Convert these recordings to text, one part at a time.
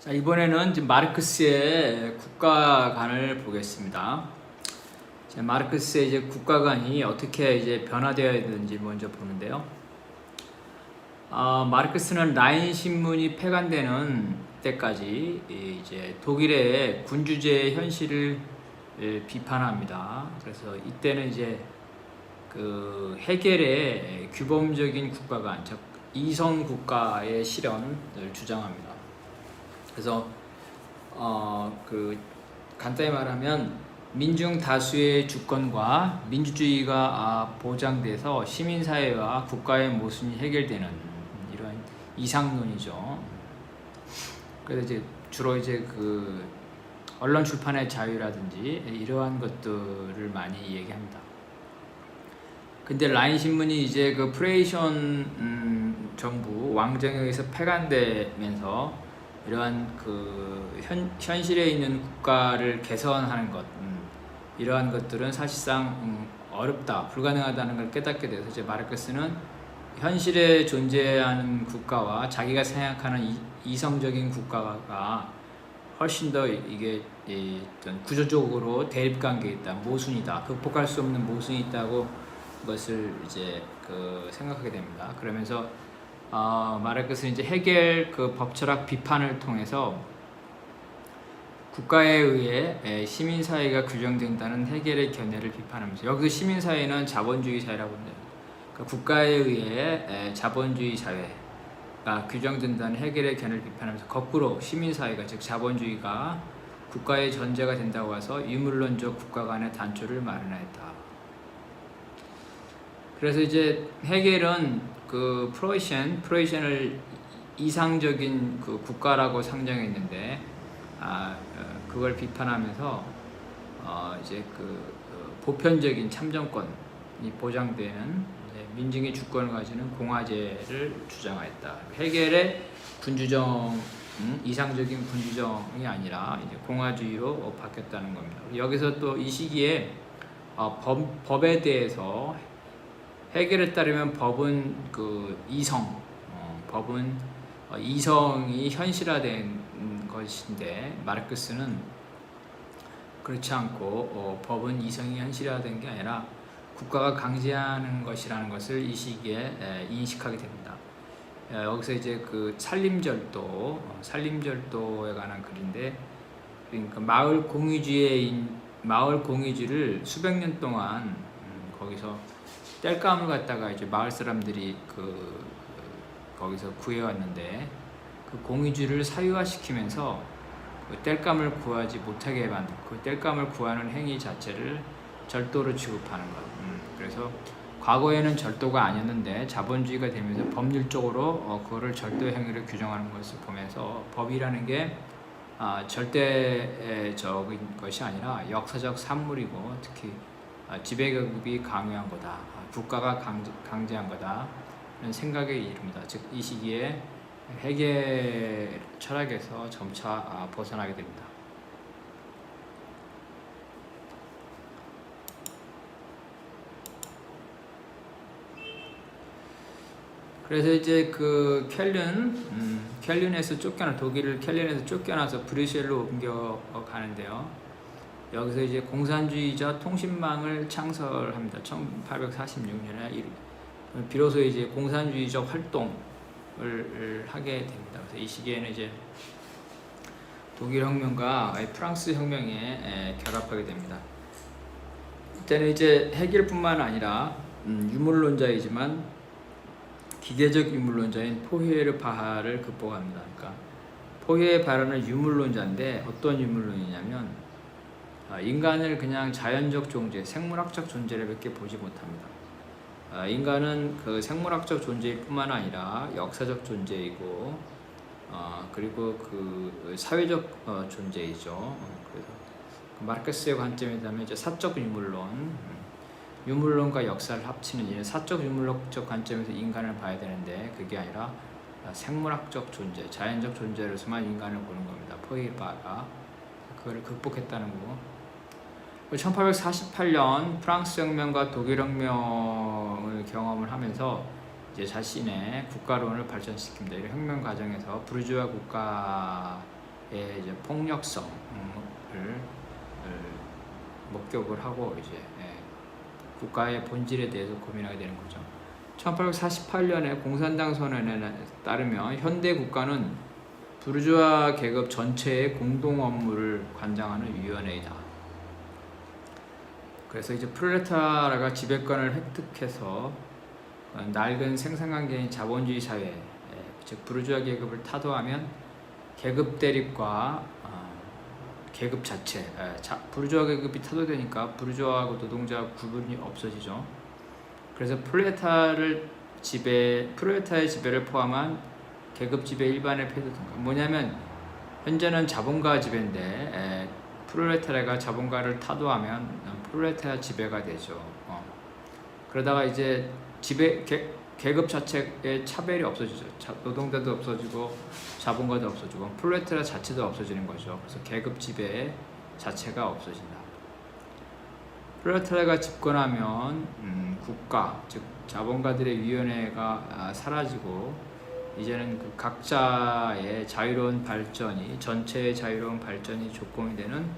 자, 이번에는 이제 마르크스의 국가관을 보겠습니다. 자, 마르크스의 이제 국가관이 어떻게 이제 변화되어야 되는지 먼저 보는데요. 마르크스는 라인 신문이 폐간되는 때까지 이제 독일의 군주제의 현실을 비판합니다. 그래서 이때는 이제 그 헤겔의 규범적인 국가관, 즉 이성 국가의 실현을 주장합니다. 그래서 그 간단히 말하면 민중 다수의 주권과 민주주의가 보장돼서 시민사회와 국가의 모순이 해결되는 이런 이상론이죠. 그래서 이제 주로 이제 그 언론 출판의 자유라든지 이러한 것들을 많이 얘기합니다. 근데 라인 신문이 이제 그 프레이션 정부 왕정에 의해서 폐간되면서 이러한 그 현실에 있는 국가를 개선하는 것, 이러한 것들은 사실상 어렵다, 불가능하다는 걸 깨닫게 돼서 이제 마르크스는 현실에 존재하는 국가와 자기가 생각하는 이성적인 국가가 훨씬 더 이게 구조적으로 대립관계에 있다, 모순이다, 극복할 수 없는 모순이 있다고 것을 이제 그 생각하게 됩니다. 그러면서 마르크스는 이제 헤겔 그 법철학 비판을 통해서 국가에 의해 시민사회가 규정된다는 헤겔의 견해를 비판하면서, 여기서 시민사회는 자본주의 사회라고 합니다. 그러니까 국가에 의해 자본주의 사회가 규정된다는 헤겔의 견해를 비판하면서 거꾸로 시민사회가, 즉 자본주의가 국가의 전제가 된다고 해서 유물론적 국가 간의 단초를 마련하였다. 그래서 이제 헤겔은 그 프로이센을 이상적인 그 국가라고 상정했는데, 그걸 비판하면서 이제 그 보편적인 참정권이 보장되는 민중의 주권을 가지는 공화제를 주장하였다. 헤겔의 군주정, 이상적인 군주정이 아니라 이제 공화주의로 바뀌었다는 겁니다. 여기서 또 이 시기에 법에 대해서 헤겔에 따르면 법은 그 이성, 법은 이성이 현실화된 것인데, 마르크스는 그렇지 않고 법은 이성이 현실화된 게 아니라 국가가 강제하는 것이라는 것을 이 시기에 인식하게 됩니다. 여기서 이제 그 살림절도에 관한 글인데, 그러니까 마을 공유지를 수백 년 동안 거기서 땔감을 갖다가 이제 마을 사람들이 거기서 구해왔는데, 그 공유지를 사유화시키면서 그 땔감을 구하지 못하게 만든, 그 땔감을 구하는 행위 자체를 절도로 취급하는 것. 그래서 과거에는 절도가 아니었는데 자본주의가 되면서 법률적으로 그거를 절도 행위를 규정하는 것을 보면서 법이라는 게 절대적인 것이 아니라 역사적 산물이고, 특히 지배계급이 강요한 거다, 국가가 강제한 거다, 이런 생각에 이릅니다. 즉 이 시기에 헤겔 철학에서 점차 벗어나게 됩니다. 그래서 이제 그 켈른에서 독일 켈른에서 쫓겨나서 브뤼셀로 옮겨 가는데요. 여기서 이제 공산주의자 통신망을 창설합니다. 1846년에 비로소 이제 공산주의적 활동을 하게 됩니다. 그래서 이 시기에는 이제 독일 혁명과 프랑스 혁명에 결합하게 됩니다. 이때는 이제 헤겔뿐만 아니라 유물론자이지만 기계적 유물론자인 포히에르바하를 극복합니다. 그러니까 포히에르바하는 유물론자인데, 어떤 유물론이냐면 인간을 그냥 자연적 존재, 생물학적 존재로밖에 보지 못합니다. 인간은 그 생물학적 존재일 뿐만 아니라 역사적 존재이고, 그리고 그 사회적 존재이죠. 그래서 마르크스의 관점이라면 이제 사적 유물론과 역사를 합치는 이런 사적 유물론적 관점에서 인간을 봐야 되는데, 그게 아니라 생물학적 존재, 자연적 존재로서만 인간을 보는 겁니다. 포히에르바하가 그걸 극복했다는 거고, 1848년 프랑스 혁명과 독일 혁명을 경험을 하면서 이제 자신의 국가론을 발전시킵니다. 이런 혁명 과정에서 부르주아 국가 이제 폭력성을 목격을 하고 이제 국가의 본질에 대해서 고민하게 되는 거죠. 1848년에 공산당 선언에 따르면 현대 국가는 부르주아 계급 전체의 공동 업무를 관장하는 위원회이다. 그래서 이제 프롤레타리아가 지배권을 획득해서 낡은 생산관계인 자본주의 사회, 즉 부르주아 계급을 타도하면 계급 대립과 계급 자체, 부르주아 계급이 타도되니까 부르주아하고 노동자 구분이 없어지죠. 그래서 프롤레타의 지배를 포함한 계급 지배 일반의 폐쇄된다. 뭐냐면 현재는 자본가 지배인데 프롤레타리아가 자본가를 타도하면 프롤레타리아 지배가 되죠. 그러다가 이제 계급 자체의 차별이 없어지죠. 노동자도 없어지고 자본가도 없어지고 프롤레타리아 자체도 없어지는 거죠. 그래서 계급 지배 자체가 없어진다. 프롤레타리아가 집권하면 국가, 즉 자본가들의 위원회가 사라지고 이제는 그 각자의 자유로운 발전이, 전체의 자유로운 발전이 조건이 되는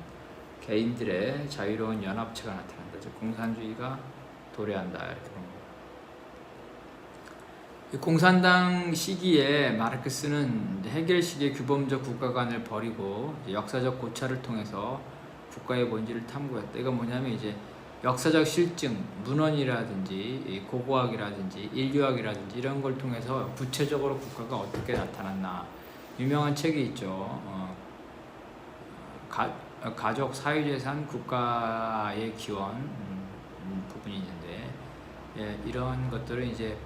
개인들의 자유로운 연합체가 나타난다. 즉 공산주의가 도래한다. 이렇게 봅니다. 이 공산당 시기에 마르크스는 헤겔식의 규범적 국가관을 버리고 역사적 고찰을 통해서 국가의 본질을 탐구했다. 이건 뭐냐면 이제 역사적 실증, 문헌이라든지 고고학이라든지 인류학이라든지 이런 걸 통해서 구체적으로 국가가 어떻게 나타났나. 유명한 책이 있죠. 가족 사유재산 국가의 기원 부분이 있는데 이런 것들은 이제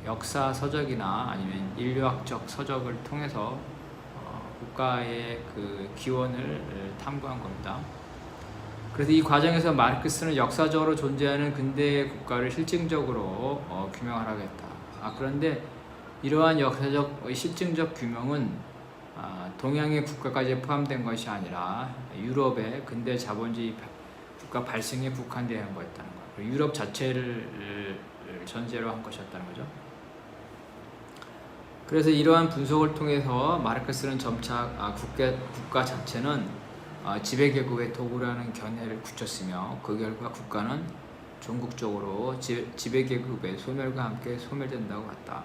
역사 서적이나 아니면 인류학적 서적을 통해서 국가의 그 기원을 탐구한 겁니다. 그래서 이 과정에서 마르크스는 역사적으로 존재하는 근대의 국가를 실증적으로 규명하라고 했다. 그런데 이러한 역사적 실증적 규명은 동양의 국가까지 포함된 것이 아니라 유럽의 근대 자본주의 국가 발생에 국한되어 거였다는 거예요. 유럽 자체를 전제로 한 것이었다는 거죠. 그래서 이러한 분석을 통해서 마르크스는 점차 국가 자체는 지배계급의 도구라는 견해를 굳혔으며 그 결과 국가는 종국적으로 지배계급의 소멸과 함께 소멸된다고 봤다.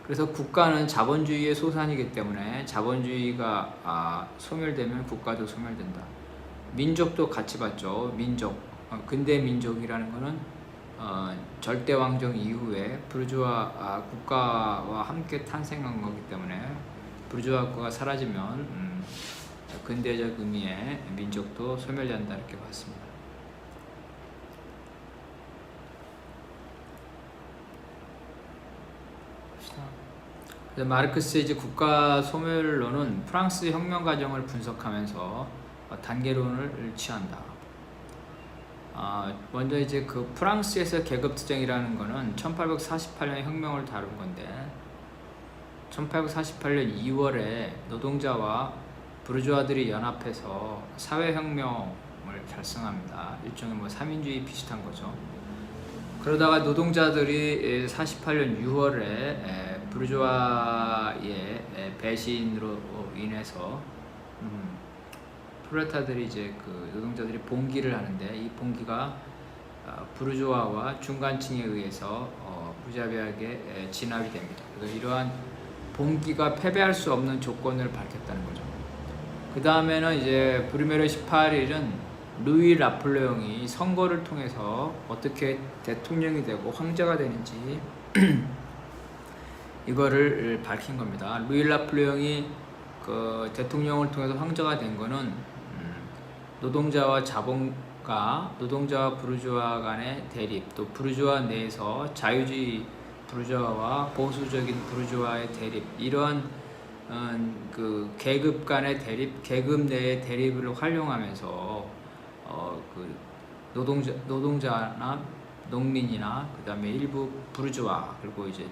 그래서 국가는 자본주의의 소산이기 때문에 자본주의가 소멸되면 국가도 소멸된다. 민족도 같이 봤죠. 민족, 근대 민족이라는 것은 절대왕정 이후에 부르주아 국가와 함께 탄생한 거기 때문에 부르주아 국가가 사라지면 근대적 의미의 민족도 소멸된다 이렇게 봤습니다. 그래서 마르크스의 이제 국가 소멸론은 프랑스 혁명 과정을 분석하면서 단계론을 취한다. 먼저 이제 그 프랑스에서 계급투쟁이라는 거는 1848년 혁명을 다룬 건데 1848년 2월에 노동자와 부르주아들이 연합해서 사회혁명을 결성합니다. 일종의 뭐 3인주의 비슷한 거죠. 그러다가 노동자들이 48년 6월에 부르주아의 배신으로 인해서 프롤레타들이 이제 그 노동자들이 봉기를 하는데 이 봉기가 부르주아와 중간층에 의해서 무자비하게 진압이 됩니다. 그래서 이러한 봉기가 패배할 수 없는 조건을 밝혔다는 거죠. 그 다음에는 이제 브리메르 18일은 루이 라플레옹이 선거를 통해서 어떻게 대통령이 되고 황제가 되는지 이거를 밝힌 겁니다. 루이 라플레옹이 그 대통령을 통해서 황제가 된 거는 노동자와 자본가, 노동자와 부르주아 간의 대립, 또 부르주아 내에서 자유주의 부르주아와 보수적인 부르주아의 대립, 이러한 그 계급 간의 대립, 계급 내의 대립을 활용하면서 그 노동자나 농민이나 그 다음에 일부 부르주아 그리고 이제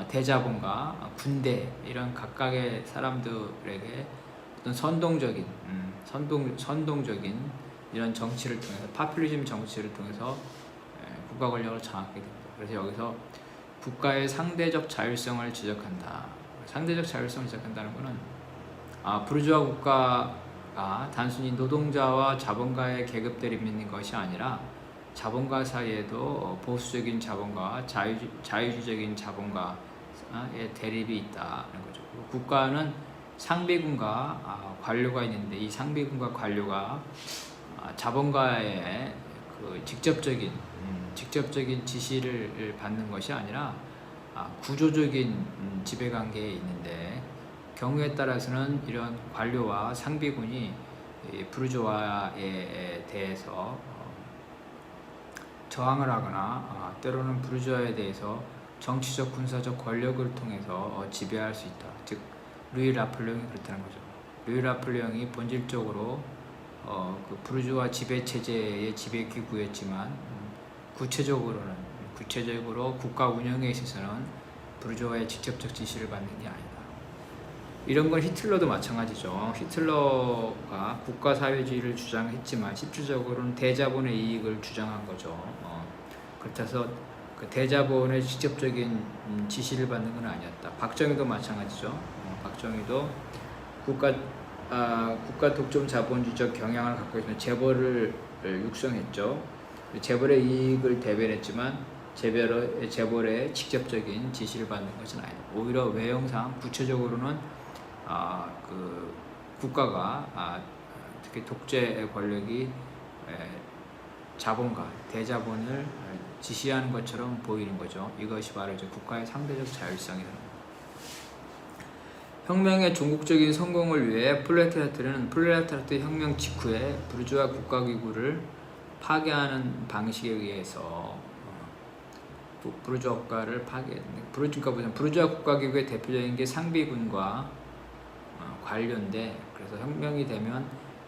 대자본과 군대 이런 각각의 사람들에게 어떤 선동적인 이런 정치를 통해서 파퓰리즘 정치를 통해서 국가 권력을 장악하게 됩니다. 그래서 여기서 국가의 상대적 자율성을 지적한다. 상대적 자율성을 지적한다는 것은 부르주아 국가가 단순히 노동자와 자본가의 계급 대립이 있는 것이 아니라 자본가 사이에도 보수적인 자본가와 자유주의적인 자본가의 대립이 있다는 거죠. 국가는 상비군과 관료가 있는데 이 상비군과 관료가 자본가의 그 직접적인 지시를 받는 것이 아니라 구조적인 지배관계에 있는데 경우에 따라서는 이런 관료와 상비군이 부르주아에 대해서 저항을 하거나 때로는 부르주아에 대해서 정치적 군사적 권력을 통해서 지배할 수 있다. 즉 루이 라플레옹이 그렇다는 거죠. 루이 라플레옹이 본질적으로 그 부르주아 지배 체제의 지배 기구였지만 구체적으로 국가 운영에 있어서는 부르주아의 직접적 지시를 받는 게 아니다. 이런 건 히틀러도 마찬가지죠. 히틀러가 국가사회주의를 주장했지만 실질적으로는 대자본의 이익을 주장한 거죠. 그렇다서 그 대자본의 직접적인 지시를 받는 건 아니었다. 박정희도 마찬가지죠. 박정희도 국가 독점 자본주의적 경향을 갖고 있는 재벌을 육성했죠. 재벌의 이익을 대변했지만 재벌의 직접적인 지시를 받는 것은 아니다. 오히려 외형상 구체적으로는 그 국가가 특히 독재 권력이 자본가, 대자본을 지시하는 것처럼 보이는 거죠. 이것이 바로 이제 국가의 상대적 자율성이라는 거예요. 혁명의 종국적인 성공을 위해 프롤레타리아트 혁명 직후에 부르주아 국가기구를 파괴하는 방식에 의해서 부르주아 국가를 부르주아 국가기구의 대표적인 게 상비군과 관료인데, 그래서 혁명이 되면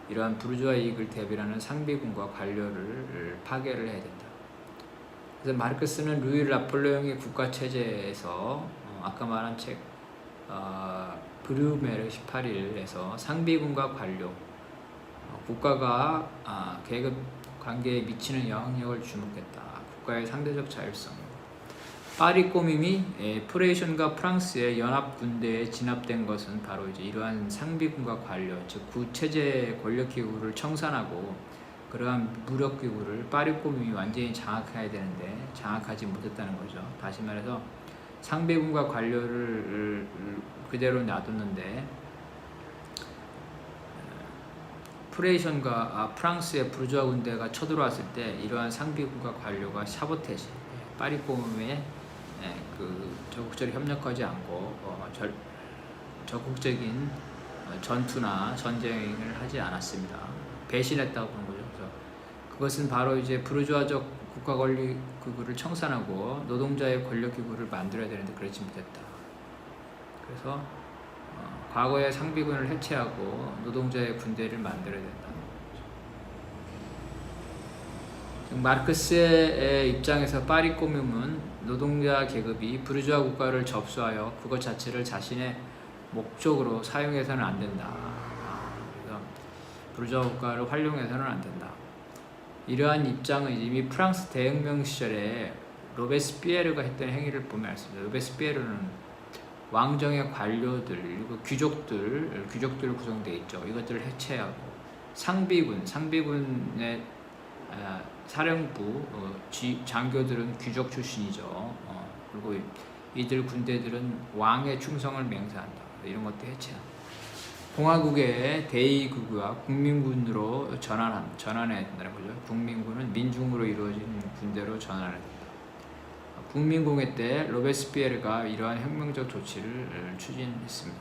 이러한 부르주아 이익을 대변하는 상비군과 관료를 파괴를 해야 된다. 그래서 마르크스는 루이 나폴레옹의 국가 체제에서 아까 말한 책 브류메르 18일에서 상비군과 관료, 국가가 계급 관계에 미치는 영향력을 주목했다. 국가의 상대적 자율성. 파리 꼬밈이 프레이션과 프랑스의 연합 군대에 진압된 것은 바로 이제 이러한 상비군과 관료, 즉 구체제 권력 기구를 청산하고 그러한 무력 기구를 파리 꼬밈이 완전히 장악해야 되는데 장악하지 못했다는 거죠. 다시 말해서 상비군과 관료를 그대로 놔뒀는데 프레이션과 프랑스의 부르주아 군대가 쳐들어왔을 때 이러한 상비군과 관료가 사보테지, 파리 꼬밈에 그 적극적으로 협력하지 않고 적극적인 전투나 전쟁을 하지 않았습니다. 배신했다고 보는 거죠. 그래서 그것은 바로 이제 부르주아적 국가 권력 기구를 청산하고 노동자의 권력 기구를 만들어야 되는데 그렇지 못했다. 그래서 과거의 상비군을 해체하고 노동자의 군대를 만들어야 된다는 거죠. 마르크스의 입장에서 파리 꼬밈은 노동자 계급이 부르주아 국가를 접수하여 그것 자체를 자신의 목적으로 사용해서는 안 된다. 그래서 부르주아 국가를 활용해서는 안 된다. 이러한 입장은 이미 프랑스 대혁명 시절에 로베스피에르가 했던 행위를 보면 알습니다. 로베스피에르는 왕정의 관료들 그리고 귀족들 구성되어 있죠. 이것들을 해체하고 상비군의 사령부 장교들은 귀족 출신이죠. 그리고 이들 군대들은 왕의 충성을 맹세한다. 이런 것도 해체한다. 공화국의 대의국가 국민군으로 전환해야 된다는 거죠. 국민군은 민중으로 이루어진 군대로 전환해야 된다. 국민공회 때 로베스피에르가 이러한 혁명적 조치를 추진했습니다.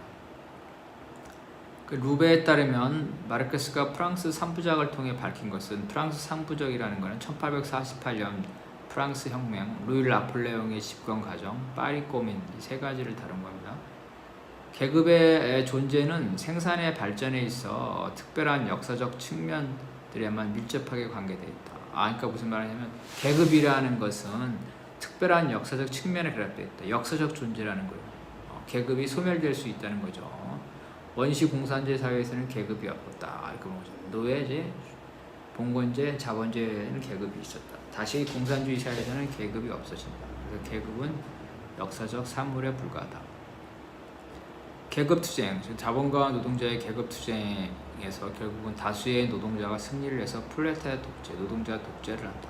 루베에 따르면 마르크스가 프랑스 3부작을 통해 밝힌 것은 프랑스 3부작이라는 것은 1848년 프랑스 혁명, 루이 나폴레옹의 집권 과정, 파리 꼬민 이 세 가지를 다룬 겁니다. 계급의 존재는 생산의 발전에 있어 특별한 역사적 측면들에만 밀접하게 관계되어 있다. 그러니까 무슨 말이냐면 계급이라는 것은 특별한 역사적 측면에 결합되어 있다. 역사적 존재라는 거예요. 계급이 소멸될 수 있다는 거죠. 원시 공산제 사회에서는 계급이 없었다. 이렇게 보죠. 노예제, 봉건제, 자본제에는 계급이 있었다. 다시 공산주의 사회에서는 계급이 없어진다. 그래서 계급은 역사적 산물에 불과하다. 계급투쟁, 즉 자본가와 노동자의 계급투쟁에서 결국은 다수의 노동자가 승리를 해서 프롤레타리아 독재, 노동자 독재를 한다.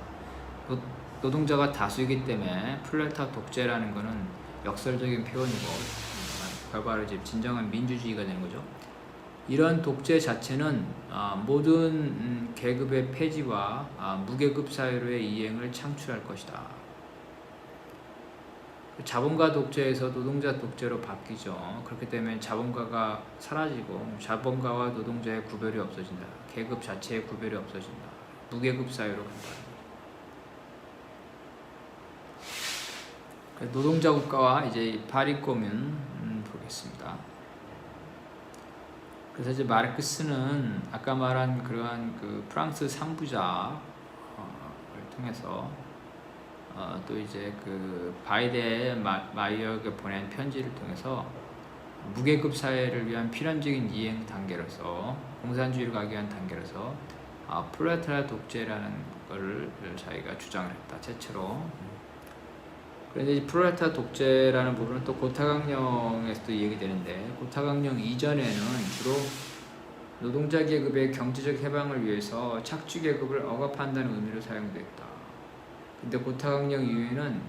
노동자가 다수이기 때문에 프롤레타리아 독재라는 것은 역설적인 표현이고 결과로 이제 진정한 민주주의가 되는 거죠. 이런 독재 자체는 모든 계급의 폐지와 무계급 사회로의 이행을 창출할 것이다. 자본가 독재에서 노동자 독재로 바뀌죠. 그렇기 때문에 자본가가 사라지고 자본가와 노동자의 구별이 없어진다. 계급 자체의 구별이 없어진다. 무계급 사회로 간다. 노동자 국가와 이제 파리 고문 보겠습니다. 그래서 이제 마르크스는 아까 말한 그러한 그 프랑스 상부자를 통해서 또 이제 그 바이데 마이어에게 보낸 편지를 통해서 무계급 사회를 위한 필연적인 이행 단계로서 공산주의를 가기 위한 단계로서 프롤레타리아 독재라는 것을 자기가 주장을 했다. 최초로. 그런데 이 프롤레타리아 독재라는 부분은 또 고타강령에서도 얘기되는데 고타강령 이전에는 주로 노동자 계급의 경제적 해방을 위해서 착취 계급을 억압한다는 의미로 사용됐다. 근데 고타강령 이후에는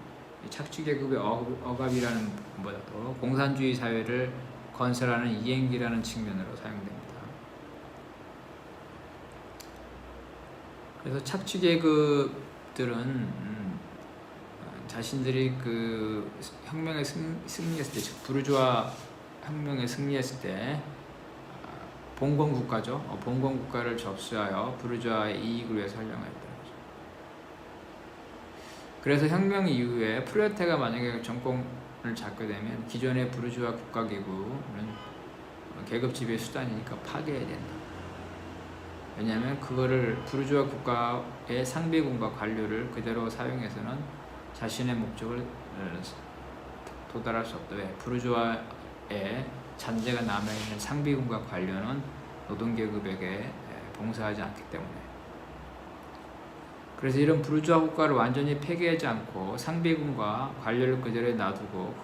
착취 계급의 억압이라는 것보다도 공산주의 사회를 건설하는 이행기라는 측면으로 사용됩니다. 그래서 착취 계급들은 자신들이 그 혁명에 승리했을 때, 즉 부르주아 혁명에 승리했을 때 봉건국가죠. 봉건국가를 접수하여 부르주아의 이익을 위해서 활용했다. 그래서 혁명 이후에 프롤레타리아가 만약에 정권을 잡게 되면 기존의 부르주아 국가기구는 계급 지배 수단이니까 파괴해야 된다. 왜냐하면 그거를 부르주아 국가의 상비군과 관료를 그대로 사용해서는 자신의 목적을 도달할 수 없다. 왜? 부르주아의 잔재가 남아있는 상비군과 관료는 노동계급에게 봉사하지 않기 때문에. 그래서 이런 부르주아 국가를 완전히 폐기하지 않고 상비군과 관료를 그대로 놔두고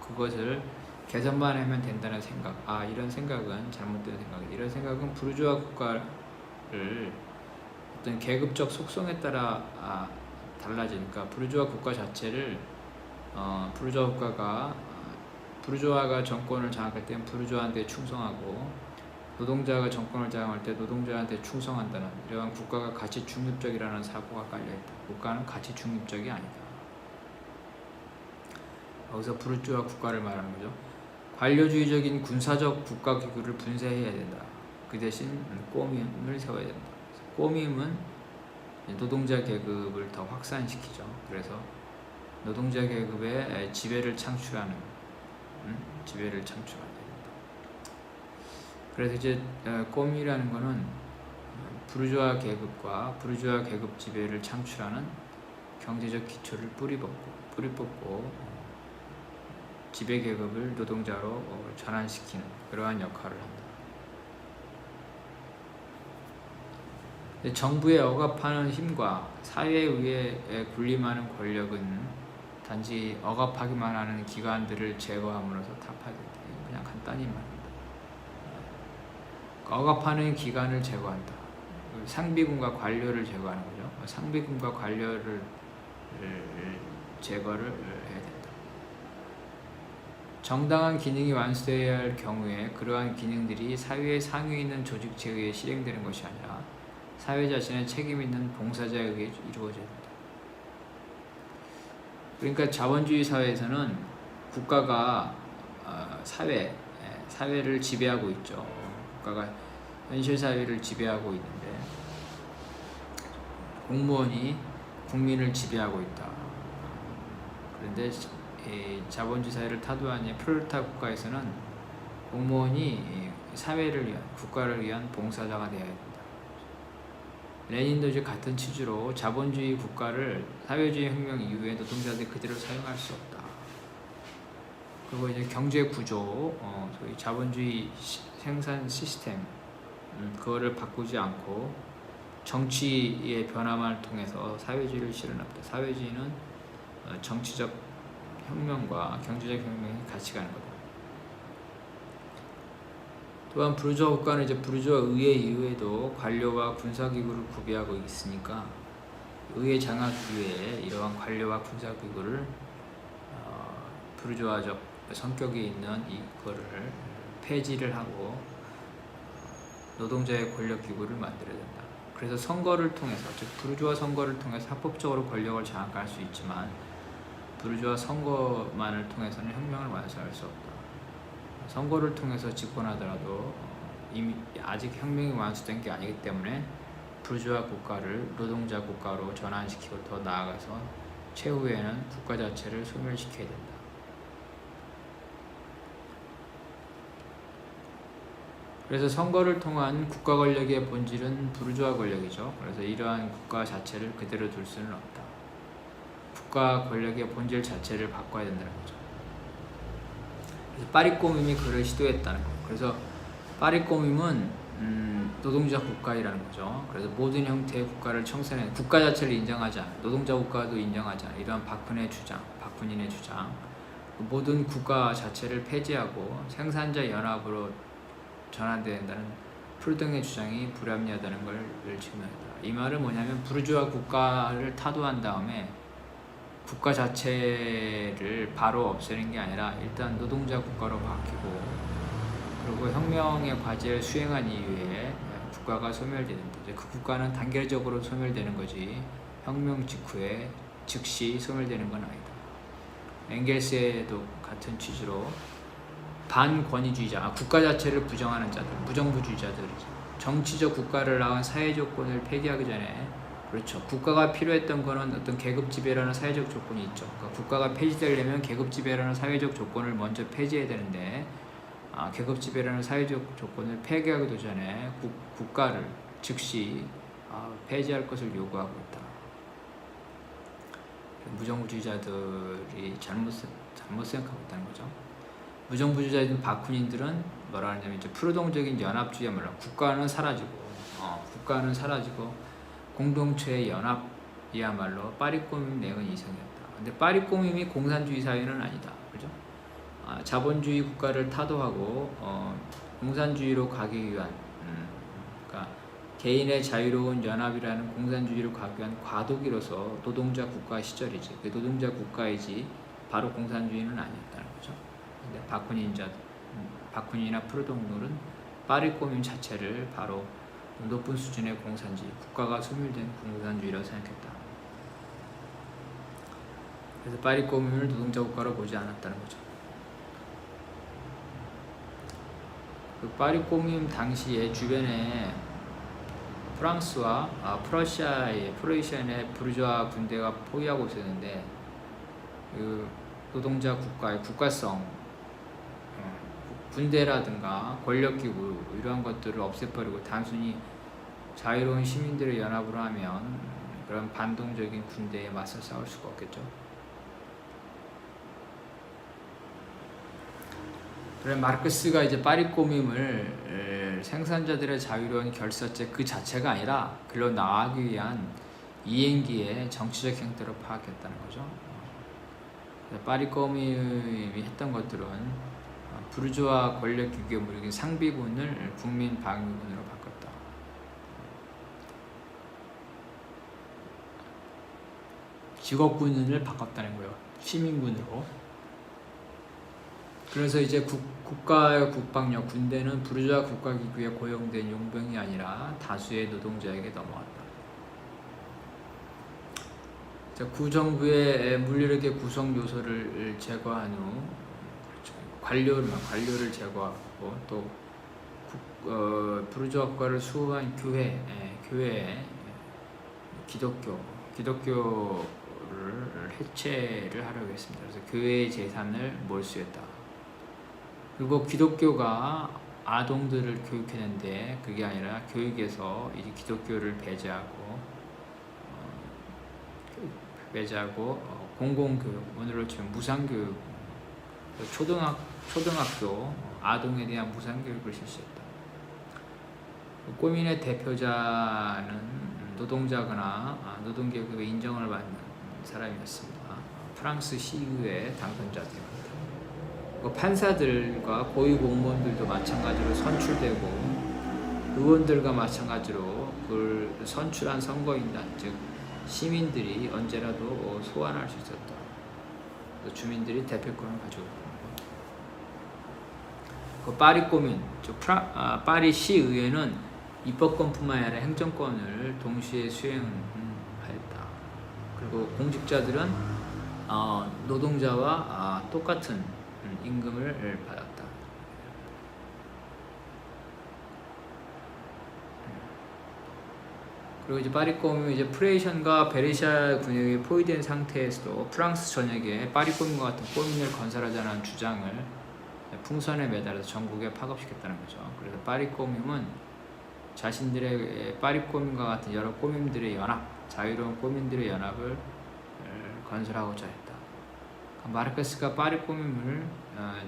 그것을 개선만 하면 된다는 생각. 이런 생각은 잘못된 생각이다. 이런 생각은 부르주아 국가를 어떤 계급적 속성에 따라 달라지니까 부르주아 국가 자체를 부르주아가 정권을 장악할 때는 부르주아한테 충성하고 노동자가 정권을 장악할 때 노동자한테 충성한다는 이러한 국가가 가치 중립적이라는 사고가 깔려있다. 국가는 가치 중립적이 아니다. 여기서 부르주아 국가를 말하는 거죠. 관료주의적인 군사적 국가기구를 분쇄해야 된다. 그 대신 꼬밈을 세워야 된다. 꼬밈은 노동자 계급을 더 확산시키죠. 그래서 노동자 계급의 지배를 창출하는 그래서 이제 꼬미라는 거는 부르주아 계급과 부르주아 계급 지배를 창출하는 경제적 기초를 뿌리 뽑고 지배 계급을 노동자로 전환시키는 그러한 역할을 한다. 정부에 억압하는 힘과 사회에 의해 군림하는 권력은 단지 억압하기만 하는 기관들을 제거함으로써 타파된다. 그냥 간단히 말합니다. 억압하는 기관을 제거한다. 상비군과 관료를 제거하는 거죠. 상비군과 관료를 제거를 해야 된다. 정당한 기능이 완수되어야 할 경우에 그러한 기능들이 사회의 상위에 있는 조직체에 의해 실행되는 것이 아니라 사회 자신의 책임 있는 봉사자에 의해 이루어져야 된다. 그러니까 자본주의 사회에서는 국가가 사회를 지배하고 있죠. 국가가 현실 사회를 지배하고 있는데 공무원이 국민을 지배하고 있다. 그런데 자본주의 사회를 타도한 프롤레타리아 국가에서는 공무원이 사회를 위한 국가를 위한 봉사자가 되어야 된다. 레닌도 이제 같은 취지로 자본주의 국가를 사회주의 혁명 이후에 노동자들이 그대로 사용할 수 없다. 그리고 이제 경제 구조, 소위 자본주의 생산 시스템, 그거를 바꾸지 않고 정치의 변화만을 통해서 사회주의를 실현합니다. 사회주의는 정치적 혁명과 경제적 혁명이 같이 가는 거다. 또한 부르주아 국가는 이제 부르주아 의회 이후에도 관료와 군사기구를 구비하고 있으니까 의회 장악 이후에 이러한 관료와 군사기구를 부르주아적 성격이 있는 이거를 폐지를 하고 노동자의 권력기구를 만들어야 된다. 그래서 선거를 통해서, 즉 부르주아 선거를 통해서 합법적으로 권력을 장악할 수 있지만 부르주아 선거만을 통해서는 혁명을 완성할 수 없다. 선거를 통해서 집권하더라도 이미 아직 혁명이 완수된 게 아니기 때문에 부르주아 국가를 노동자 국가로 전환시키고 더 나아가서 최후에는 국가 자체를 소멸시켜야 된다. 그래서 선거를 통한 국가 권력의 본질은 부르주아 권력이죠. 그래서 이러한 국가 자체를 그대로 둘 수는 없다. 국가 권력의 본질 자체를 바꿔야 된다는 거죠. 그래서 파리꼬밈이 그를 시도했다는 거예요. 그래서 파리꼬밈은 노동자 국가이라는 거죠. 그래서 모든 형태의 국가를 청산해 국가 자체를 인정하지 않아, 노동자 국가도 인정하지 않아. 이러한 박근혜의 주장, 박근인의 주장, 모든 국가 자체를 폐지하고 생산자 연합으로 전환돼야 된다는 프루등의 주장이 불합리하다는 걸 증명했다. 이 말은 뭐냐면 부르주아 국가를 타도한 다음에 국가 자체를 바로 없애는 게 아니라 일단 노동자 국가로 바뀌고 그리고 혁명의 과제를 수행한 이후에 국가가 소멸되는데 그 국가는 단계적으로 소멸되는 거지 혁명 직후에 즉시 소멸되는 건 아니다. 엥겔스에도 같은 취지로 반권위주의자, 국가 자체를 부정하는 자들, 무정부주의자들이죠. 정치적 국가를 낳은 사회 조건을 폐기하기 전에, 그렇죠. 국가가 필요했던 거는 어떤 계급 지배라는 사회적 조건이 있죠. 그러니까 국가가 폐지되려면 계급 지배라는 사회적 조건을 먼저 폐지해야 되는데, 계급 지배라는 사회적 조건을 폐기하기도 전에 국가를 즉시 폐지할 것을 요구하고 있다. 무정부주의자들이 잘못 생각하고 있다는 거죠. 무정부주의자인 바쿠닌들은 뭐라 하냐면 이제 프루동적인 연합주의야말로 국가는 사라지고 공동체의 연합이야말로 파리꼬밈 내은 이상이었다. 근데 파리꼬밈이 공산주의 사회는 아니다, 그죠? 자본주의 국가를 타도하고 공산주의로 가기 위한, 그러니까 개인의 자유로운 연합이라는 공산주의로 가기 위한 과도기로서 노동자 국가 시절이지. 그 노동자 국가이지 바로 공산주의는 아니었다는 거죠. 근데 바쿠닌이나 프루동들은 파리꼬밈 자체를 바로 높은 수준의 공산주의, 국가가 소멸된 공산주의라고 생각했다. 그래서 파리꼬밈을 노동자 국가로 보지 않았다는 거죠. 그 파리꼬밈 당시에 주변에 프랑스와 프로이센의 부르주아 군대가 포위하고 있었는데 그 노동자 국가의 국가성, 군대라든가 권력기구 이러한 것들을 없애버리고 단순히 자유로운 시민들의 연합으로 하면 그런 반동적인 군대에 맞서 싸울 수가 없겠죠. 그래 마르크스가 이제 파리꼬밈을 생산자들의 자유로운 결사체 그 자체가 아니라 글로 나가기 위한 이행기의 정치적 형태로 파악했다는 거죠. 파리꼬밈이 했던 것들은 부르주아 권력기구의 무력인 상비군을 국민 방위군으로 바꿨다. 직업군을 바꿨다는 거예요. 시민군으로. 그래서 이제 국가의 국방력, 군대는 부르주아 국가기구에 고용된 용병이 아니라 다수의 노동자에게 넘어갔다. 구정부의 물리력의 구성 요소를 제거한 후 관료를 제거하고 또 부르주아 국가를 수호한 교회, 기독교를 해체를 하려고 했습니다. 그래서 교회의 재산을 몰수했다. 그리고 기독교가 아동들을 교육했는데 그게 아니라 교육에서 이제 기독교를 배제하고 공공교육, 오늘로 치면 무상교육, 초등학교 아동에 대한 무상교육을 실시했다. 꼬민의 대표자는 노동자거나 노동계급의 인정을 받는 사람이었습니다. 프랑스 시의회 당선자들입니다. 판사들과 고위 공무원들도 마찬가지로 선출되고 의원들과 마찬가지로 그걸 선출한 선거인단 즉 시민들이 언제라도 소환할 수 있었다. 주민들이 대표권을 가지고 있다. 파리 고민, 파리 시의회는 입법권뿐만 아니라 행정권을 동시에 수행하였다. 그리고 공직자들은 노동자와 똑같은 임금을 받았다. 그리고 이제 파리 고민은 이제 프레이션과 베르샤 군역이 포위된 상태에서도 프랑스 전역에 파리 고민과 같은 고민을 건설하자는 주장을 풍선에 매달아서 전국에 파급시켰다는 거죠. 그래서 파리 꼬밈은 자신들의 파리 꼬밈과 같은 여러 꼬밈들의 연합, 자유로운 꼬밈들의 연합을 건설하고자 했다. 마르크스가 파리 꼬밈을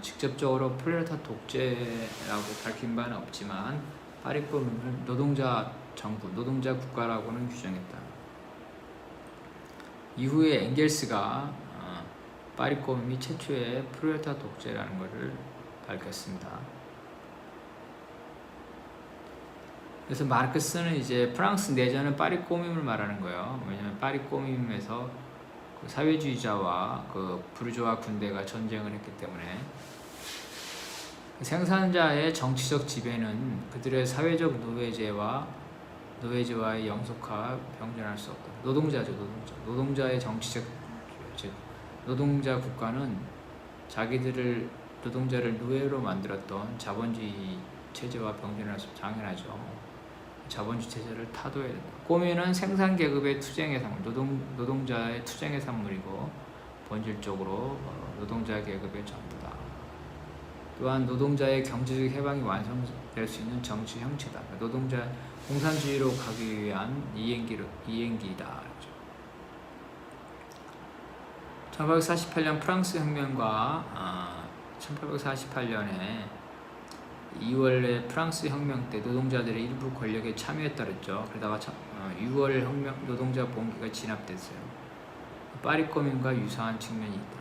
직접적으로 프롤레타 독재라고 밝힌 바는 없지만 파리 꼬밈을 노동자 정부, 노동자 국가라고는 규정했다. 이후에 엥겔스가 파리 꼬밈이 최초의 프롤레타 독재라는 것을 밝혔습니다. 그래서 마르크스는 이제 프랑스 내전은 파리 꼬밈을 말하는 거예요. 왜냐하면 파리 꼬밈에서 그 사회주의자와 그 부르주아 군대가 전쟁을 했기 때문에 생산자의 정치적 지배는 그들의 사회적 노예제와의 영속화 병존할 수 없다. 노동자죠, 노동자의 정치적 즉 노동자 국가는 자기들을 노동자를 노예로 만들었던 자본주의 체제와 병존할 수 당연하죠. 자본주의 체제를 타도해야 된다. 꼬미는 생산 계급의 투쟁의 산물, 노동자의 투쟁의 산물이고 본질적으로 노동자 계급의 전부다. 또한 노동자의 경제적 해방이 완성될 수 있는 정치 형체다. 노동자 공산주의로 가기 위한 이행기이다. 1848년 프랑스 혁명과 1848년에 2월의 프랑스 혁명 때 노동자들의 일부 권력에 참여했다 그랬죠. 그러다가 6월 혁명 노동자 봉기가 진압됐어요. 파리 꼬민과 유사한 측면이 있다.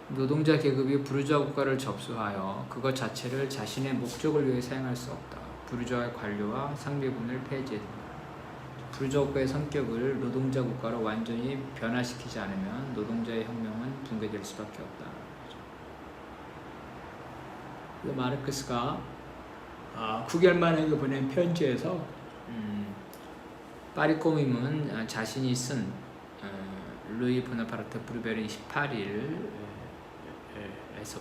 노동자 계급이 부르주아 국가를 접수하여 그것 자체를 자신의 목적을 위해 사용할 수 없다. 부르주아의 관료와 상비군을 폐지해야 된다. 부르주아 국가의 성격을 노동자 국가로 완전히 변화시키지 않으면 노동자의 혁명은 붕괴될 수밖에 없다. 마르크스가 9개월 만에 보낸 편지에서 파리 꼬밈은 자신이 쓴 루이 보나파르트 브루베르 28일에서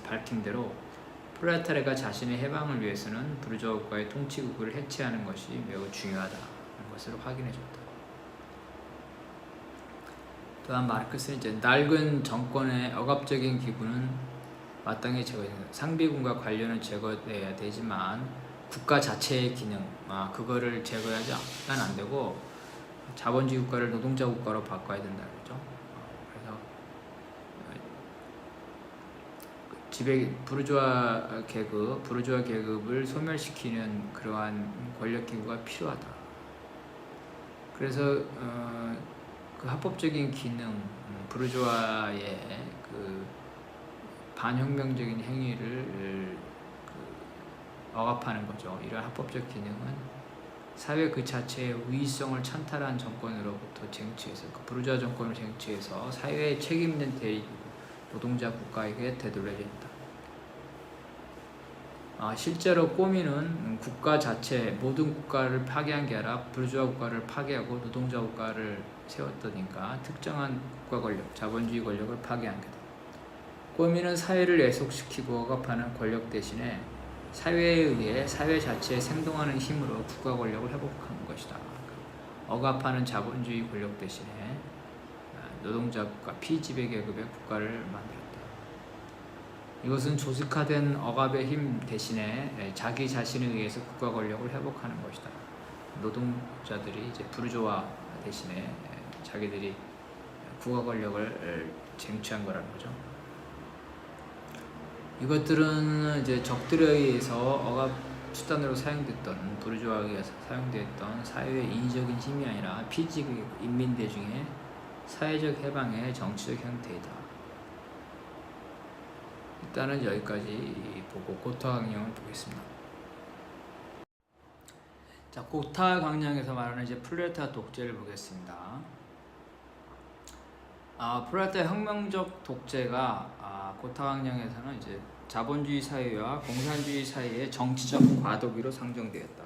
밝힌 대로 프롤레타리아가 자신의 해방을 위해서는 부르주아 국가의 통치국을 해체하는 것이 매우 중요하다는 것을 확인해줬다. 또한 마르크스는 이제 낡은 정권의 억압적인 기구는 마땅히 제거해야 상비군과 관료는 제거해야 되지만 국가 자체의 기능, 그거를 제거하지 않으면 안 되고 자본주의 국가를 노동자 국가로 바꿔야 된다 그러죠. 그래서 부르주아 계급을 소멸시키는 그러한 권력 기구가 필요하다. 그래서 그 합법적인 기능, 부르주아의 그 반혁명적인 행위를 억압하는 거죠. 이러한 합법적 기능은 사회 그 자체의 우위성을 찬탈한 정권으로부터 쟁취해서 그 부르주아 정권을 쟁취해서 사회에 책임있는 대리 노동자 국가에게 되돌려야 된다. 실제로 꼬미는 국가 자체 모든 국가를 파괴한 게 아니라 부르주아 국가를 파괴하고 노동자 국가를 세웠다니까 특정한 국가 권력, 자본주의 권력을 파괴한 게다. 꼬미는 사회를 애속시키고 억압하는 권력 대신에 사회에 의해 사회 자체에 생동하는 힘으로 국가 권력을 회복한 것이다. 억압하는 자본주의 권력 대신에 노동자 국가, 피지배 계급의 국가를 만들었다. 이것은 조직화된 억압의 힘 대신에 자기 자신에 의해서 국가 권력을 회복하는 것이다. 노동자들이 이제 부르주아 대신에 자기들이 국가 권력을 쟁취한 거라는 거죠. 이것들은 이제 적들에 의해서 억압 수단으로 사용됐던 부르주아에 의해서 사용됐던 사회의 인위적인 힘이 아니라 피지급 인민대중의 사회적 해방의 정치적 형태이다. 일단은 여기까지 보고 고타 강령을 보겠습니다. 자, 고타 강령에서 말하는 이제 프롤레타리아 독재를 보겠습니다. 프롤레타리아 혁명적 독재가 고타 강령에서는 이제 자본주의 사회와 공산주의 사이의 정치적 과도기로 상정되었다.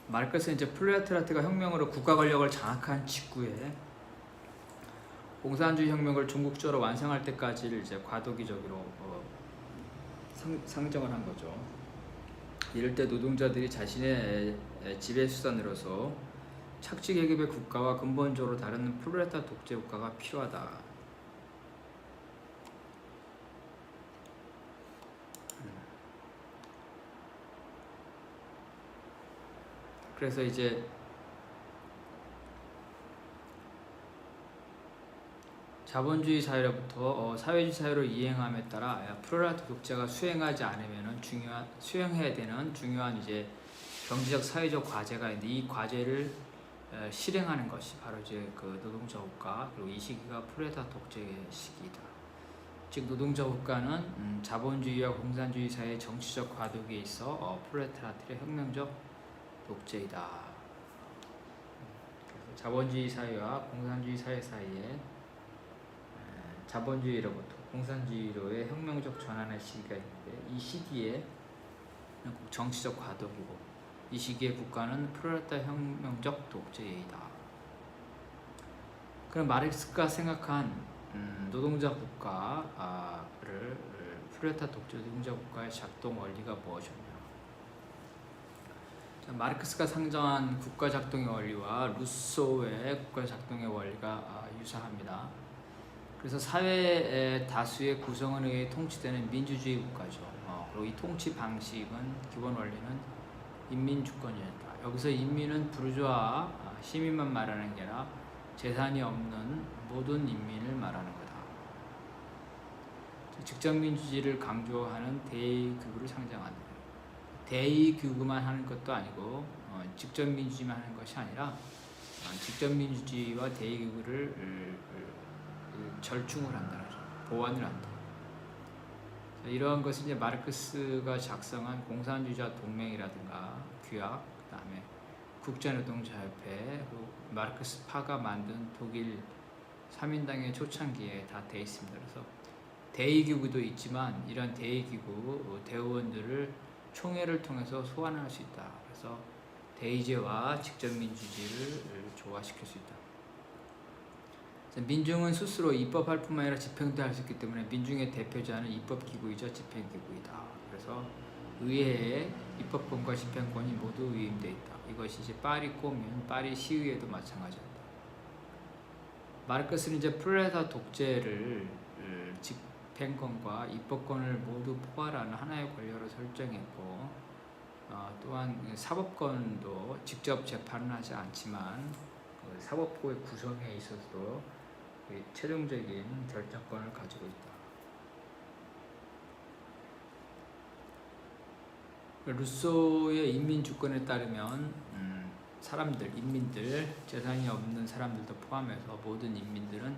마르크스는 이제 프롤레타리아가 혁명으로 국가 권력을 장악한 직후에 공산주의 혁명을 종국적으로 완성할 때까지를 이제 과도기적으로 상정을 한 거죠. 이럴 때 노동자들이 자신의 지배 수단으로서 착취 계급의 국가와 근본적으로 다른 프롤레타리아 독재 국가가 필요하다. 그래서 이제 자본주의 사회로부터 사회주의 사회로 이행함에 따라 프롤레타리아 독재가 수행해야 되는 중요한 이제 경제적 사회적 과제가 있는데, 이 과제를 실행하는 것이 바로 이제 그 노동자 국가, 그리고 이 시기가 프롤레타리아 독재의 시기이다. 즉 노동자 국가는 자본주의와 공산주의 사이의 정치적 과도기에 있어 프롤레타리아의 혁명적 독재이다. 그래서 자본주의 사회와 공산주의 사회 사이에 자본주의로부터 공산주의로의 혁명적 전환의 시기가 있는데, 이 시기에 정치적 과도기고, 이 시기의 국가는 프롤레타리아 혁명적 독재이다. 그럼 마르크스가 생각한 노동자 국가를 프롤레타리아 독재 노동자 국가의 작동 원리가 무엇이었냐? 마르크스가 상정한 국가 작동의 원리와 루소의 국가 작동의 원리가 유사합니다. 그래서 사회의 다수의 구성원에 의해 통치되는 민주주의 국가죠. 그리고 이 통치 방식은 기본 원리는 인민주권이었다. 여기서 인민은 부르주아 시민만 말하는 게 아니라 재산이 없는 모든 인민을 말하는 거다. 직접민주주의를 강조하는 대의기구를 상징한다. 대의기구만 하는 것도 아니고 직접민주주의만 하는 것이 아니라 직접민주주의와 대의기구를 절충을 한다는 거죠. 보완을 한다. 이러한 것은 이제 마르크스가 작성한 공산주의자 동맹이라든가 규약, 그다음에 국제노동자협회, 그리고 마르크스파가 만든 독일 3인당의 초창기에 다 돼 있습니다. 그래서 대의기구도 있지만 이런 대의기구 대의원들을 총회를 통해서 소환할 수 있다. 그래서 대의제와 직접민주주의를 조화시킬 수 있다. 민중은 스스로 입법할 뿐만 아니라 집행도 할 수 있기 때문에 민중의 대표자는 입법기구이자 집행기구이다. 그래서 의회에 입법권과 집행권이 모두 위임되어 있다. 이것이 이제 파리 꼬뮌, 파리 시의회도 마찬가지다. 마르크스는 이제 프롤레타리아 독재를 집행권과 입법권을 모두 포괄하는 하나의 권력으로 설정했고, 또한 사법권도 직접 재판은 하지 않지만 그 사법부의 구성에 있어서도 최종적인 결정권을 가지고 있다. 루소의 인민주권에 따르면 인민들, 재산이 없는 사람들도 포함해서 모든 인민들은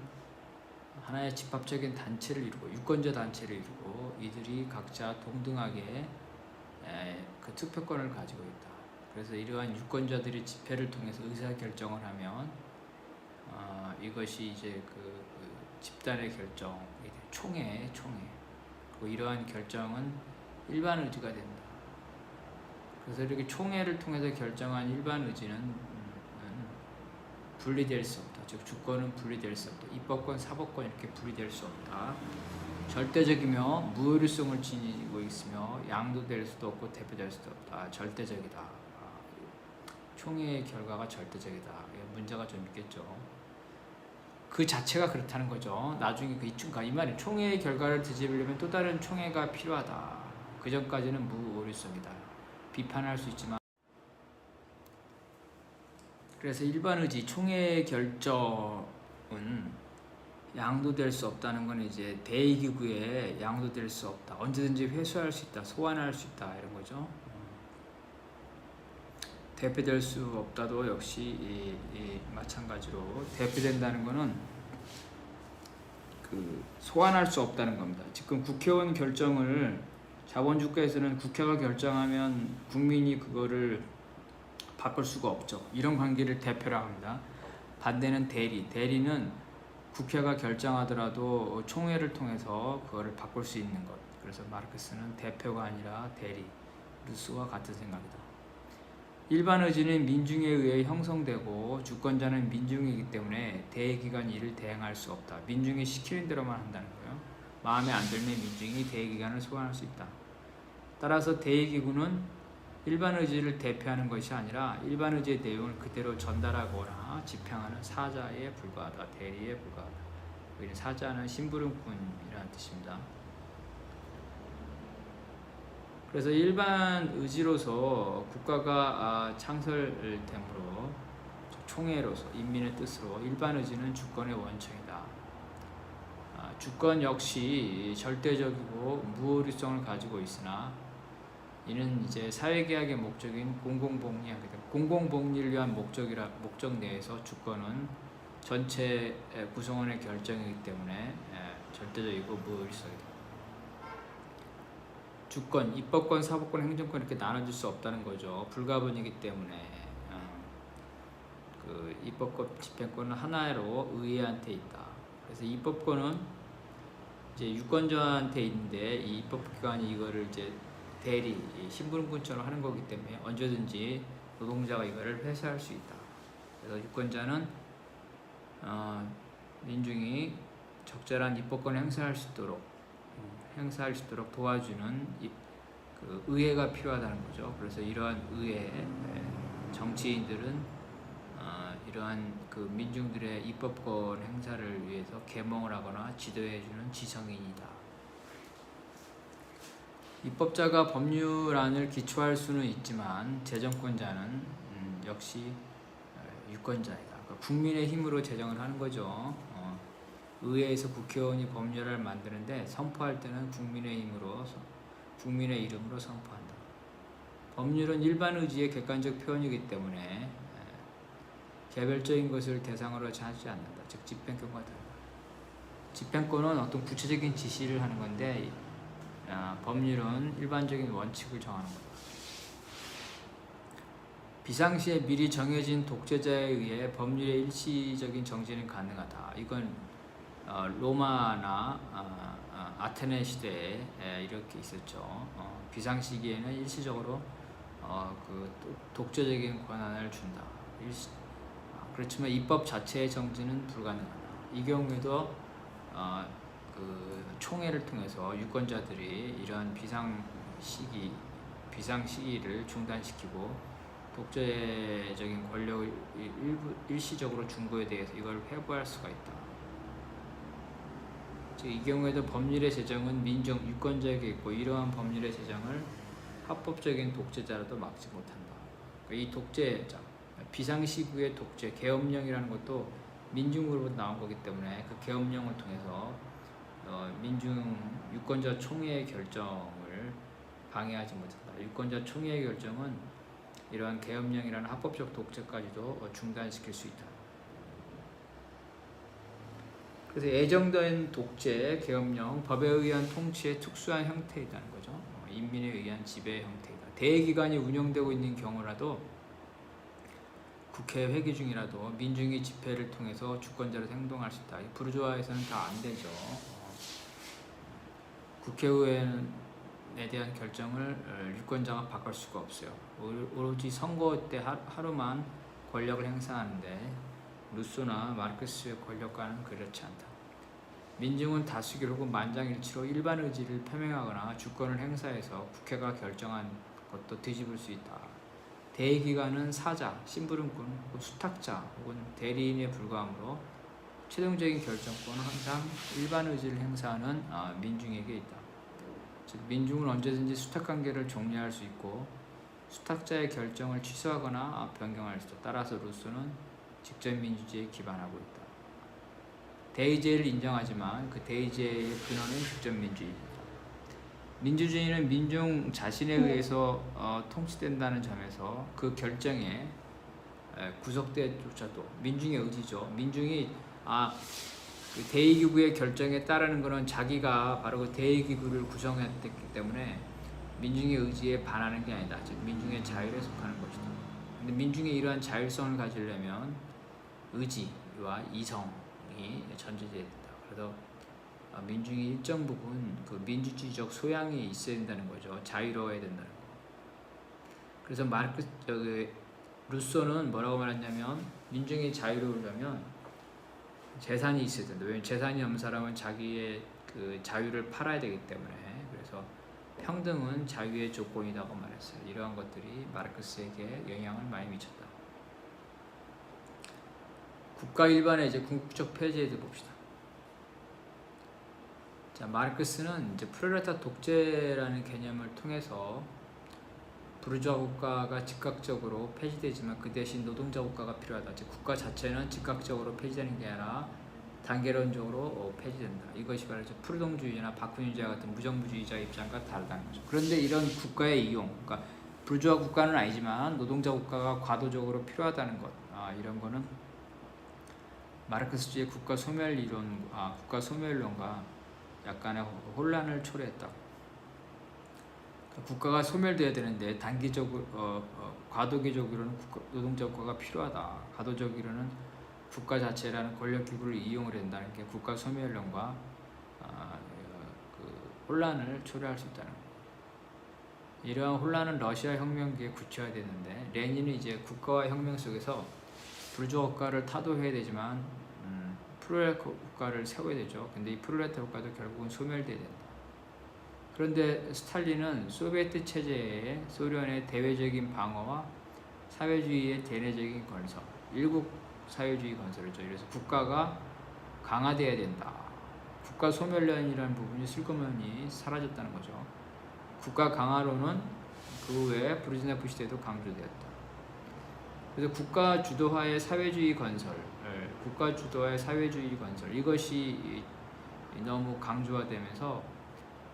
하나의 집합적인 단체를 이루고 유권자 단체를 이루고 이들이 각자 동등하게 그 투표권을 가지고 있다. 그래서 이러한 유권자들이 집회를 통해서 의사결정을 하면 이것이 이제 그 집단의 결정, 총회. 그리고 이러한 결정은 일반 의지가 된다. 그래서 이렇게 총회를 통해서 결정한 일반 의지는 분리될 수 없다. 즉 주권은 분리될 수 없다. 입법권, 사법권 이렇게 분리될 수 없다. 절대적이며 무효율성을 지니고 있으며 양도될 수도 없고 대표될 수도 없다. 절대적이다. 총회의 결과가 절대적이다. 문제가 좀 있겠죠. 그 자체가 그렇다는 거죠. 나중에 이 말이 총회의 결과를 뒤집으려면 또 다른 총회가 필요하다. 그 전까지는 무오류성이다. 비판할 수 있지만, 그래서 일반 의지 총회의 결정은 양도될 수 없다는 건 이제 대의기구에 양도될 수 없다. 언제든지 회수할 수 있다. 소환할 수 있다. 이런 거죠. 대표될 수 없다도 역시 마찬가지로 대표된다는 것은 소환할 수 없다는 겁니다. 지금 국회의원 결정을 자본주가에서는 국회가 결정하면 국민이 그거를 바꿀 수가 없죠. 이런 관계를 대표라고 합니다. 반대는 대리. 대리는 국회가 결정하더라도 총회를 통해서 그거를 바꿀 수 있는 것. 그래서 마르크스는 대표가 아니라 대리. 루소와 같은 생각이다. 일반 의지는 민중에 의해 형성되고 주권자는 민중이기 때문에 대의기관이 이를 대행할 수 없다. 민중이 시키는 대로만 한다는 거예요. 마음에 안 들면 민중이 대의기관을 소환할 수 있다. 따라서 대의기구는 일반 의지를 대표하는 것이 아니라 일반 의지의 내용을 그대로 전달하거나 집행하는 사자에 불과하다. 대리에 불과하다. 여기는 사자는 심부름꾼이라는 뜻입니다. 그래서 일반 의지로서 국가가 창설됨으로 총회로서 인민의 뜻으로 일반 의지는 주권의 원천이다. 주권 역시 절대적이고 무오류성을 가지고 있으나 이는 이제 사회계약의 목적인 공공복리하게 됩니다. 공공복리를 위한 목적 내에서 주권은 전체 구성원의 결정이기 때문에 절대적이고 무오류성이다. 주권, 입법권, 사법권, 행정권 이렇게 나눠질 수 없다는 거죠. 불가분이기 때문에 그 입법권, 집행권은 하나로 의회한테 있다. 그래서 입법권은 이제 유권자한테 있는데 이 입법기관이 이거를 이제 대리, 심부름꾼처럼 하는 거기 때문에 언제든지 노동자가 이거를 회수할 수 있다. 그래서 유권자는 민중이 적절한 입법권을 행사할 수 있도록 도와주는 그 의회가 필요하다는 거죠. 그래서 이러한 의회 정치인들은 이러한 그 민중들의 입법권 행사를 위해서 계몽을 하거나 지도해주는 지성인이다. 입법자가 법률안을 기초할 수는 있지만 재정권자는 역시 유권자이다. 그러니까 국민의 힘으로 제정을 하는 거죠. 의회에서 국회의원이 법률을 만드는데 선포할 때는 국민의 이름으로 선포한다. 법률은 일반 의지의 객관적 표현이기 때문에 개별적인 것을 대상으로 하지 않는다. 즉 집행권과 다르다. 집행권은 어떤 구체적인 지시를 하는 건데 법률은 일반적인 원칙을 정하는 거다. 비상시에 미리 정해진 독재자에 의해 법률의 일시적인 정지는 가능하다. 이건 로마나 아테네 시대에 이렇게 있었죠. 비상시기에는 일시적으로 그 독재적인 권한을 준다. 그렇지만 입법 자체의 정지는 불가능하다. 이 경우에도 그 총회를 통해서 유권자들이 이러한 비상 시기를 중단시키고 독재적인 권력을 일시적으로 준 거에 대해서 이걸 회부할 수가 있다. 즉 이 경우에도 법률의 제정은 민정 유권자에게 있고 이러한 법률의 제정을 합법적인 독재자라도 막지 못한다. 그러니까 이 독재자 비상시국의 독재 계엄령이라는 것도 민중으로부터 나온 거기 때문에 그 계엄령을 통해서 민중 유권자 총회의 결정을 방해하지 못한다. 유권자 총회의 결정은 이러한 계엄령이라는 합법적 독재까지도 중단시킬 수 있다. 그래서 예정된 독재, 계엄령, 법에 의한 통치의 특수한 형태이라는 거죠. 인민에 의한 지배 형태이다. 대기관이 운영되고 있는 경우라도 국회 회기 중이라도 민중이 집회를 통해서 주권자로 행동할 수 있다. 부르주아에서는 다 안 되죠. 국회의원에 대한 결정을 유권자가 바꿀 수가 없어요. 오로지 선거 때 하루만 권력을 행사하는데 루소나 마르크스의 권력과는 그렇지 않다. 민중은 다수결 혹은 만장일치로 일반 의지를 표명하거나 주권을 행사해서 국회가 결정한 것도 뒤집을 수 있다. 대의기관은 사자, 심부름꾼, 혹은 수탁자 혹은 대리인에 불과하므로 최종적인 결정권은 항상 일반 의지를 행사하는 민중에게 있다. 즉 민중은 언제든지 수탁관계를 종료할 수 있고 수탁자의 결정을 취소하거나 변경할 수 있다. 따라서 루소는 직접민주주의에 기반하고 있다. 대의제를 인정하지만 그 대의제의 근원은 직접민주주의다. 민주주의는 민중 자신에 의해서 통치된다는 점에서 그 결정에 구속대조차도 민중의 의지죠. 민중이 그 대의기구의 결정에 따르는 것은 자기가 바로 그 대의기구를 구성했기 때문에 민중의 의지에 반하는 게 아니다. 즉 민중의 자율에 속하는 것이다. 근데 민중의 이러한 자율성을 가지려면 의지와 이성이 전제돼야 된다. 그래서 민중의 일정 부분 그 민주주의적 소양이 있어야 된다는 거죠. 자유로워야 된다는 거. 그래서 루소는 뭐라고 말했냐면 민중이 자유로우려면 재산이 있어야 된다. 왜냐하면 재산이 없는 사람은 자기의 그 자유를 팔아야 되기 때문에. 그래서 평등은 자유의 조건이라고 말했어요. 이러한 것들이 마르크스에게 영향을 많이 미쳤다. 국가 일반의 이제 궁극적 폐지에 대해 봅시다. 자, 마르크스는 이제 프롤레타 독재라는 개념을 통해서 부르주아 국가가 즉각적으로 폐지되지만 그 대신 노동자 국가가 필요하다. 즉 국가 자체는 즉각적으로 폐지되는 게 아니라 단계론적으로 폐지된다. 이것이 바로 프루동주의나 바쿠니주의 같은 무정부주의자 입장과 다르다는 거죠. 그런데 이런 국가의 이용, 그러니까 부르주아 국가는 아니지만 노동자 국가가 과도적으로 필요하다는 것, 이런 거는 마르크스주의 국가 소멸론과 약간의 혼란을 초래했다. 국가가 소멸돼야 되는데 단기적으로 과도기적으로는 노동자 국가가 필요하다. 과도적으로는 국가 자체라는 권력 기구를 이용을 한다는 게 국가 소멸론과 혼란을 초래할 수 있다는 거예요. 이러한 혼란은 러시아 혁명기에 구체화되는데 레닌은 이제 국가와 혁명 속에서 부르주아 국가를 타도해야 되지만 프롤레타 국가를 세워야 되죠. 근데 이 프롤레타 국가도 결국은 소멸돼야 된다. 그런데 스탈린은 소비에트 체제의 소련의 대외적인 방어와 사회주의의 대내적인 건설, 일국 사회주의 건설이죠. 그래서 국가가 강화돼야 된다. 국가 소멸론이라는 부분이 슬그머니 사라졌다는 거죠. 국가 강화론은 그 외에 브르즈네프 시대에도 강조되었다. 그래서 국가 주도화의 사회주의 건설, 이것이 너무 강조화되면서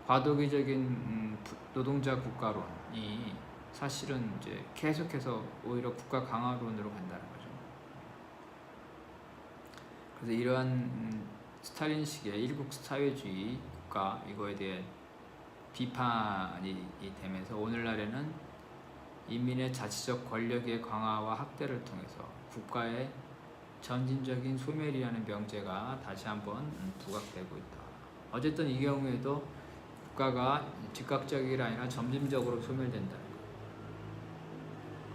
과도기적인 노동자 국가론이 사실은 이제 계속해서 오히려 국가 강화론으로 간다는 거죠. 그래서 이러한 스탈린식의 일국 사회주의 국가 이거에 대해 비판이 되면서 오늘날에는 인민의 자치적 권력의 강화와 확대를 통해서 국가의 점진적인 소멸이라는 명제가 다시 한번 부각되고 있다. 어쨌든 이 경우에도 국가가 즉각적이 아니라 점진적으로 소멸된다는 것.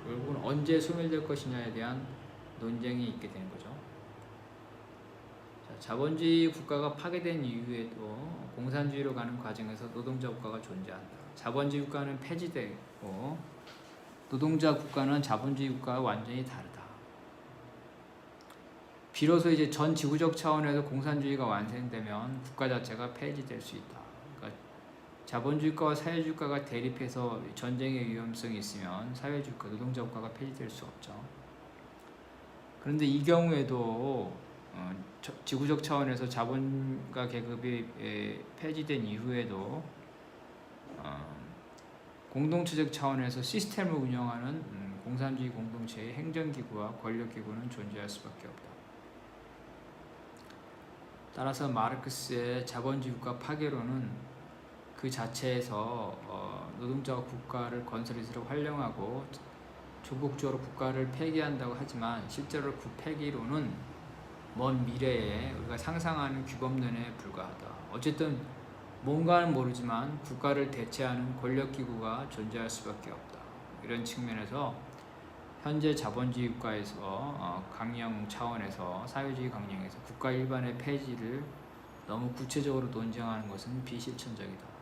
결국은 언제 소멸될 것이냐에 대한 논쟁이 있게 되는 거죠. 자, 자본주의 국가가 파괴된 이후에도 공산주의로 가는 과정에서 노동자 국가가 존재한다. 자본주의 국가는 폐지되고 노동자 국가는 자본주의 국가와 완전히 다르다. 비로소 이제 전 지구적 차원에서 공산주의가 완성되면 국가 자체가 폐지될 수 있다. 그러니까 자본주의과와 사회주의과가 대립해서 전쟁의 위험성이 있으면 사회주의과, 노동자 국가가 폐지될 수 없죠. 그런데 이 경우에도 지구적 차원에서 자본가 계급이 폐지된 이후에도 공동체적 차원에서 시스템을 운영하는 공산주의 공동체의 행정기구와 권력기구는 존재할 수밖에 없다. 따라서 마르크스의 자본주의 국가 파괴론은 그 자체에서 노동자 국가를 건설해서 활용하고 조국적으로 국가를 폐기한다고 하지만 실제로 그 폐기론은 먼 미래에 우리가 상상하는 규범론에 불과하다. 어쨌든 뭔가는 모르지만 국가를 대체하는 권력기구가 존재할 수밖에 없다. 이런 측면에서 현재 자본주의 국가에서 강령 차원에서 사회주의 강령에서 국가 일반의 폐지를 너무 구체적으로 논쟁하는 것은 비실천적이다.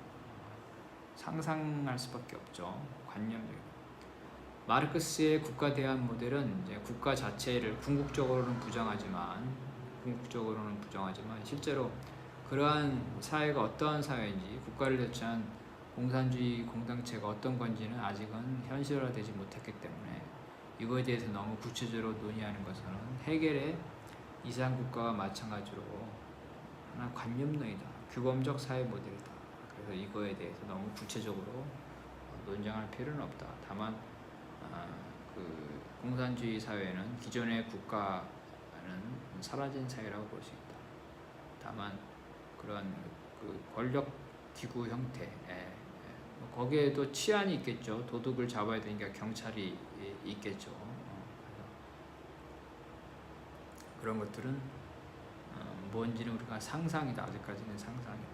상상할 수밖에 없죠. 관념적이다. 마르크스의 국가 대안 모델은 이제 국가 자체를 궁극적으로는 부정하지만 실제로 그러한 사회가 어떠한 사회인지 국가를 대체한 공산주의 공동체가 어떤 건지는 아직은 현실화되지 못했기 때문에 이거에 대해서 너무 구체적으로 논의하는 것은 헤겔의 이상국가와 마찬가지로 하나 관념론이다. 규범적 사회 모델이다. 그래서 이거에 대해서 너무 구체적으로 논쟁할 필요는 없다. 다만 그 공산주의 사회는 기존의 국가는 사라진 사회라고 볼 수 있다. 다만 그런 그 권력 기구 형태, 거기에도 치안이 있겠죠. 도둑을 잡아야 되니까 경찰이 있겠죠. 그런 것들은 뭔지는 우리가 상상이다. 아직까지는 상상이다.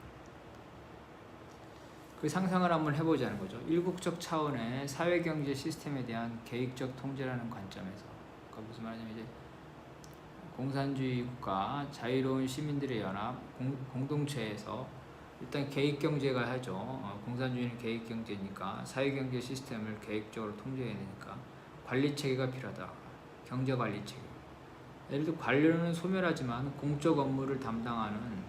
그 상상을 한번 해보자는 거죠. 일국적 차원의 사회경제 시스템에 대한 계획적 통제라는 관점에서, 무슨 말이냐면 이제 공산주의 국가, 자유로운 시민들의 연합, 공동체에서 일단 계획경제가 하죠. 공산주의는 계획경제니까 사회경제 시스템을 계획적으로 통제해야 되니까 관리체계가 필요하다. 경제관리체계. 예를 들어 관료는 소멸하지만 공적 업무를 담당하는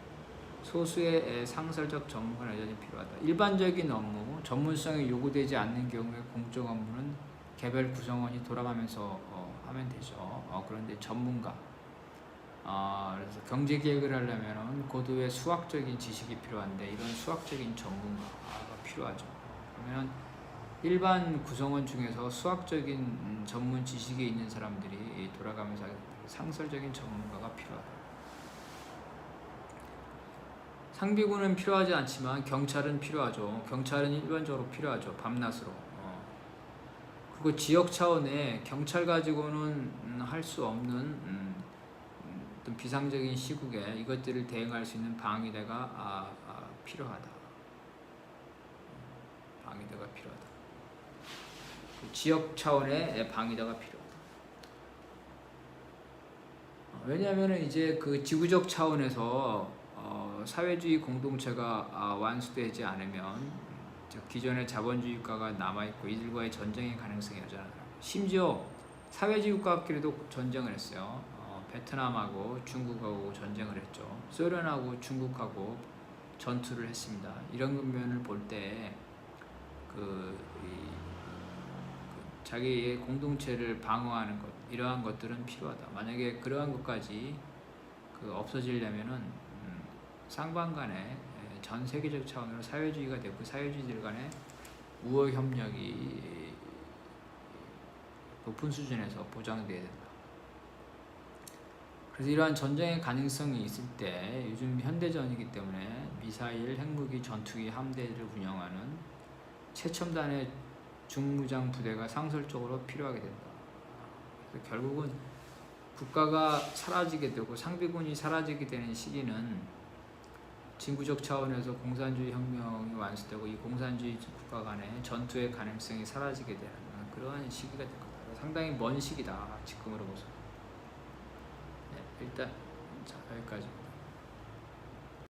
소수의 상설적 전문가는 여전히 필요하다. 일반적인 업무, 전문성이 요구되지 않는 경우에 공적 업무는 개별 구성원이 돌아가면서 하면 되죠. 그런데 전문가, 그래서 경제 계획을 하려면 고도의 수학적인 지식이 필요한데 이런 수학적인 전문가가 필요하죠. 그러면 일반 구성원 중에서 수학적인 전문 지식이 있는 사람들이 돌아가면서 상설적인 전문가가 필요하다. 상비군은 필요하지 않지만 경찰은 필요하죠. 경찰은 일반적으로 필요하죠. 밤낮으로. 그리고 지역 차원의 경찰 가지고는 할 수 없는 어떤 비상적인 시국에 이것들을 대응할 수 있는 방위대가 필요하다. 방위대가 필요하다. 지역 차원의 방위대가 필요하다. 왜냐하면 이제 그 지구적 차원에서 사회주의 공동체가 완수되지 않으면 기존의 자본주의 국가가 남아있고 이들과의 전쟁의 가능성이 여전하다. 심지어 사회주의 국가끼리도 전쟁을 했어요. 베트남하고 중국하고 전쟁을 했죠. 소련하고 중국하고 전투를 했습니다. 이런 면을 볼 때 자기의 공동체를 방어하는 것, 이러한 것들은 필요하다. 만약에 그러한 것까지 없어지려면은 쌍방 간에 전 세계적 차원으로 사회주의가 되고 사회주의들 간의 우호 협력이 높은 수준에서 보장돼야 된다. 그래서 이러한 전쟁의 가능성이 있을 때 요즘 현대전이기 때문에 미사일, 핵무기, 전투기 함대를 운영하는 최첨단의 중무장 부대가 상설적으로 필요하게 된다. 그래서 결국은 국가가 사라지게 되고 상비군이 사라지게 되는 시기는 진구적 차원에서 공산주의 혁명이 완수되고 이 공산주의 국가 간의 전투의 가능성이 사라지게 되는 그러한 시기가 될 거다. 상당히 먼 시기다. 지금으로 보서. 네, 일단 여기까지.